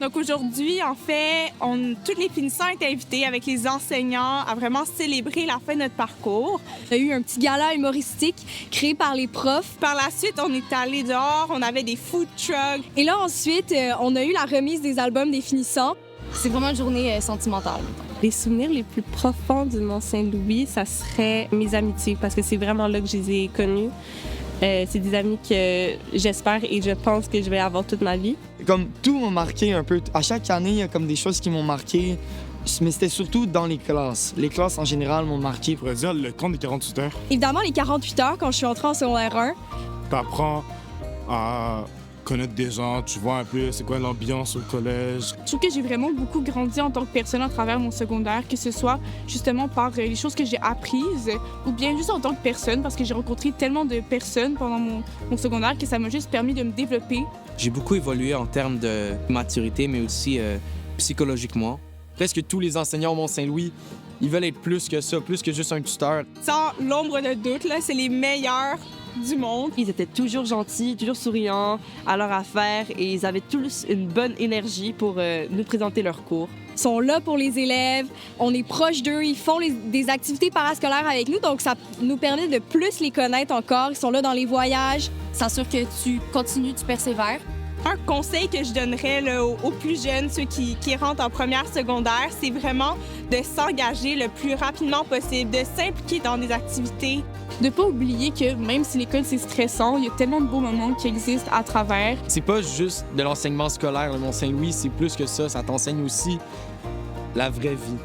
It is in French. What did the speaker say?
Donc aujourd'hui, en fait, tous les finissants étaient invités avec les enseignants à vraiment célébrer la fin de notre parcours. Il y a eu un petit gala humoristique créé par les profs. Par la suite, on est allé dehors, on avait des food trucks. Et là, ensuite, on a eu la remise des albums des finissants. C'est vraiment une journée sentimentale. Les souvenirs les plus profonds du Mont-Saint-Louis, ça serait mes amitiés, parce que c'est vraiment là que je les ai connus. C'est des amis que j'espère et je pense que je vais avoir toute ma vie. Comme tout m'a marqué un peu. À chaque année, il y a comme des choses qui m'ont marqué, mais c'était surtout dans les classes. Les classes en général m'ont marqué. Je pourrais dire le camp des 48 heures. Évidemment, les 48 heures, quand je suis entrée en secondaire 1. T'apprends à connaître des gens, tu vois un peu c'est quoi l'ambiance au collège. Je trouve que j'ai vraiment beaucoup grandi en tant que personne à travers mon secondaire, que ce soit justement par les choses que j'ai apprises ou bien juste en tant que personne, parce que j'ai rencontré tellement de personnes pendant mon secondaire que ça m'a juste permis de me développer. J'ai beaucoup évolué en termes de maturité, mais aussi psychologiquement. Presque tous les enseignants au Mont-Saint-Louis, ils veulent être plus que ça, plus que juste un tuteur. Sans l'ombre de doute, là, c'est les meilleurs du monde. Ils étaient toujours gentils, toujours souriants à leur affaire et ils avaient tous une bonne énergie pour nous présenter leurs cours. Ils sont là pour les élèves, on est proche d'eux, ils font des activités parascolaires avec nous, donc ça nous permet de plus les connaître encore. Ils sont là dans les voyages. S'assure que tu continues, tu persévères. Un conseil que je donnerais là, aux plus jeunes, ceux qui rentrent en première secondaire, c'est vraiment de s'engager le plus rapidement possible, de s'impliquer dans des activités. De ne pas oublier que même si l'école c'est stressant, il y a tellement de beaux moments qui existent à travers. C'est pas juste de l'enseignement scolaire, le Mont-Saint-Louis, c'est plus que ça. Ça t'enseigne aussi la vraie vie.